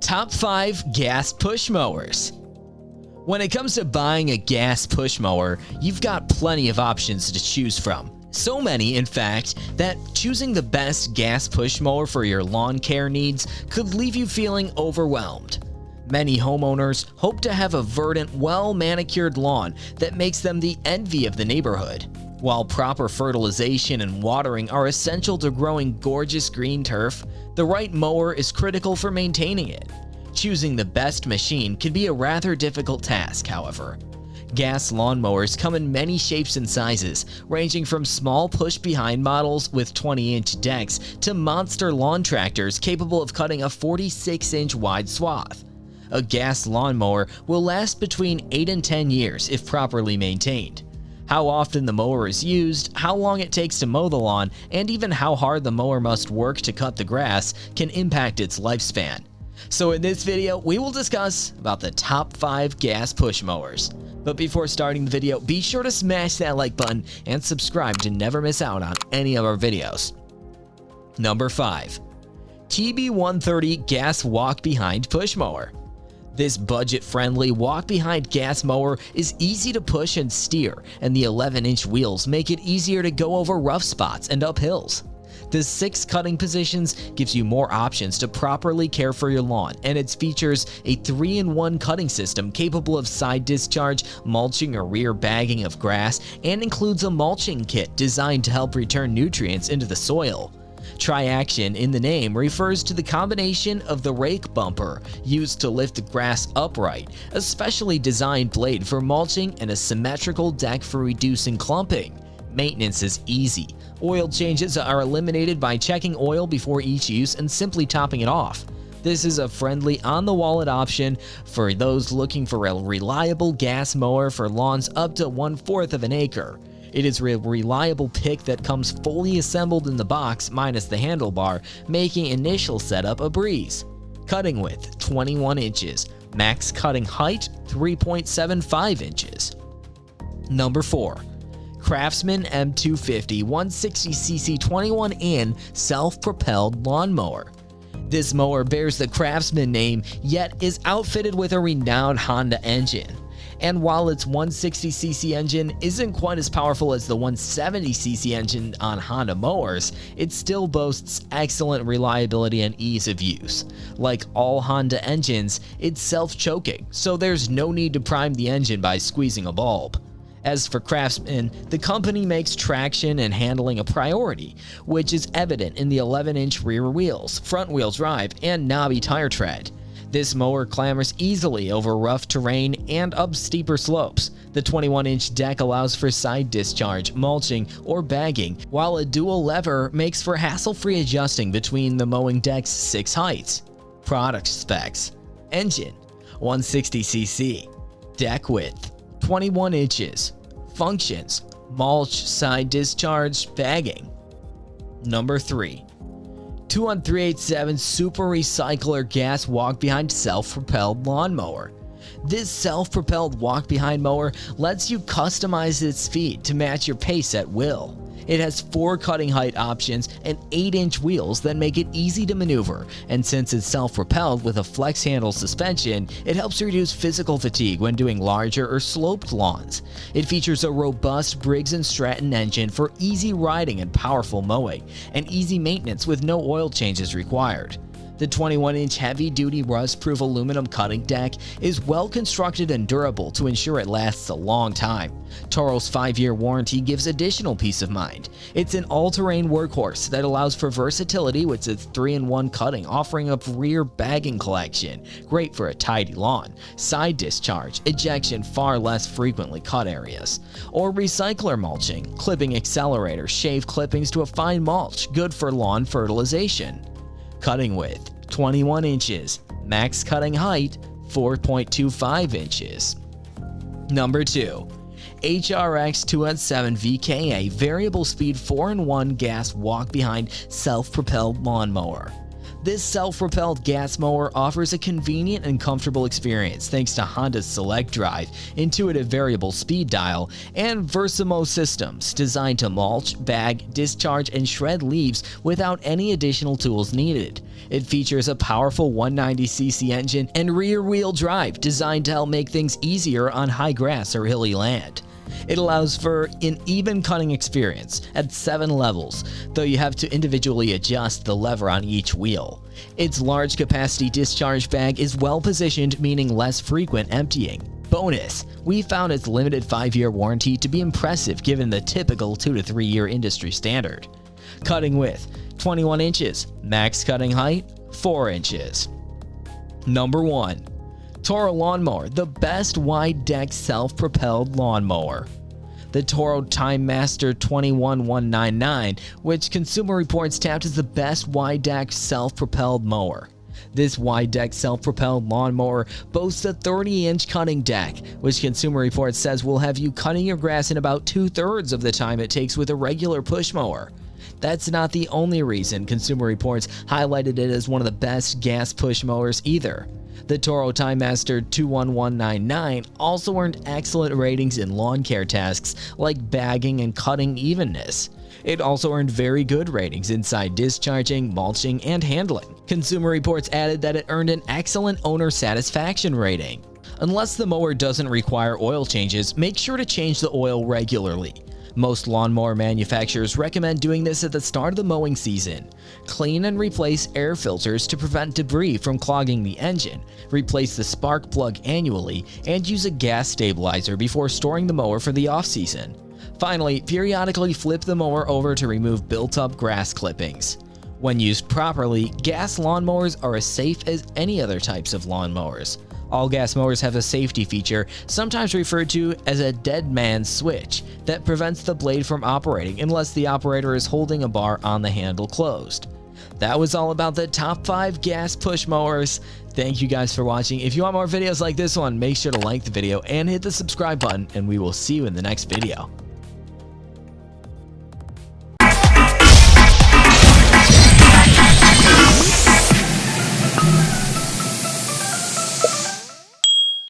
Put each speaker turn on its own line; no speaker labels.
Top 5 Gas Push Mowers. When it comes to buying a gas push mower, you've got plenty of options to choose from. So many, in fact, that choosing the best gas push mower for your lawn care needs could leave you feeling overwhelmed. Many homeowners hope to have a verdant, well-manicured lawn that makes them the envy of the neighborhood. While proper fertilization and watering are essential to growing gorgeous green turf, the right mower is critical for maintaining it. Choosing the best machine can be a rather difficult task, however. Gas lawnmowers come in many shapes and sizes, ranging from small push-behind models with 20-inch decks to monster lawn tractors capable of cutting a 46-inch wide swath. A gas lawnmower will last between 8 and 10 years if properly maintained. How often the mower is used, how long it takes to mow the lawn, and even how hard the mower must work to cut the grass can impact its lifespan. So in this video, we will discuss about the top 5 gas push mowers. But before starting the video, be sure to smash that like button and subscribe to never miss out on any of our videos. Number 5. TB130 Gas Walk-Behind Push Mower. This budget-friendly walk-behind gas mower is easy to push and steer, and the 11-inch wheels make it easier to go over rough spots and up hills. The 6 cutting positions gives you more options to properly care for your lawn, and it features a 3-in-1 cutting system capable of side discharge, mulching or rear bagging of grass, and includes a mulching kit designed to help return nutrients into the soil. Tri-action in the name refers to the combination of the rake bumper used to lift the grass upright, a specially designed blade for mulching, and a symmetrical deck for reducing clumping. Maintenance is easy. Oil changes are eliminated by checking oil before each use and simply topping it off. This is a friendly, on-the-wallet option for those looking for a reliable gas mower for lawns up to 1/4 of an acre. It is a reliable pick that comes fully assembled in the box minus the handlebar, making initial setup a breeze. Cutting width 21 inches, max cutting height 3.75 inches. Number 4. Craftsman M250 160cc 21-in self-propelled lawnmower. This mower bears the Craftsman name, yet is outfitted with a renowned Honda engine. And while its 160cc engine isn't quite as powerful as the 170cc engine on Honda mowers, it still boasts excellent reliability and ease of use. Like all Honda engines, it's self-choking, so there's no need to prime the engine by squeezing a bulb. As for Craftsman, the company makes traction and handling a priority, which is evident in the 11-inch rear wheels, front-wheel drive, and knobby tire tread. This mower clambers easily over rough terrain and up steeper slopes. The 21-inch deck allows for side discharge, mulching, or bagging, while a dual lever makes for hassle-free adjusting between the mowing deck's 6 heights. Product specs: engine 160cc, deck width 21 inches, functions: mulch, side discharge, bagging. Number 3. 21387 Super Recycler Gas Walk-Behind Self-Propelled Lawnmower. This self-propelled walk-behind mower lets you customize its speed to match your pace at will. It has 4 cutting height options and 8-inch wheels that make it easy to maneuver, and since it's self-propelled with a flex handle suspension, it helps reduce physical fatigue when doing larger or sloped lawns. It features a robust Briggs & Stratton engine for easy riding and powerful mowing, and easy maintenance with no oil changes required. The 21-inch heavy-duty rust-proof aluminum cutting deck is well-constructed and durable to ensure it lasts a long time. Toro's 5-year warranty gives additional peace of mind. It's an all-terrain workhorse that allows for versatility with its 3-in-1 cutting, offering a rear bagging collection, great for a tidy lawn, side discharge, ejection far less frequently cut areas, or recycler mulching, clipping accelerator, shave clippings to a fine mulch, good for lawn fertilization. Cutting width 21 inches, max cutting height 4.25 inches. Number 2. HRX 217 VKA Variable Speed 4-in-1 Gas Walk-Behind Self-Propelled Lawnmower. This self-propelled gas mower offers a convenient and comfortable experience thanks to Honda's Select Drive, intuitive variable speed dial, and Versamo systems designed to mulch, bag, discharge, and shred leaves without any additional tools needed. It features a powerful 190cc engine and rear-wheel drive designed to help make things easier on high grass or hilly land. It allows for an even cutting experience at 7 levels, though you have to individually adjust the lever on each wheel. Its large capacity discharge bag is well positioned, meaning less frequent emptying. Bonus, we found its limited 5-year warranty to be impressive given the typical 2 to 3 year industry standard. Cutting width, 21 inches. Max cutting height, 4 inches. Number 1. Toro Lawnmower, the best wide-deck self-propelled lawnmower. The Toro Time Master 21199, which Consumer Reports tapped as the best wide-deck self-propelled mower. This wide-deck self-propelled lawnmower boasts a 30-inch cutting deck, which Consumer Reports says will have you cutting your grass in about 2/3 of the time it takes with a regular push mower. That's not the only reason Consumer Reports highlighted it as one of the best gas push mowers either. The Toro Time Master 21199 also earned excellent ratings in lawn care tasks like bagging and cutting evenness. It also earned very good ratings inside discharging, mulching, and handling. Consumer Reports added that it earned an excellent owner satisfaction rating. Unless the mower doesn't require oil changes, make sure to change the oil regularly. Most lawnmower manufacturers recommend doing this at the start of the mowing season. Clean and replace air filters to prevent debris from clogging the engine, replace the spark plug annually, and use a gas stabilizer before storing the mower for the off-season. Finally, periodically flip the mower over to remove built-up grass clippings. When used properly, gas lawnmowers are as safe as any other types of lawnmowers. All gas mowers have a safety feature, sometimes referred to as a dead man's switch, that prevents the blade from operating unless the operator is holding a bar on the handle closed. That was all about the top 5 gas push mowers. Thank you guys for watching. If you want more videos like this one, make sure to like the video and hit the subscribe button, and we will see you in the next video.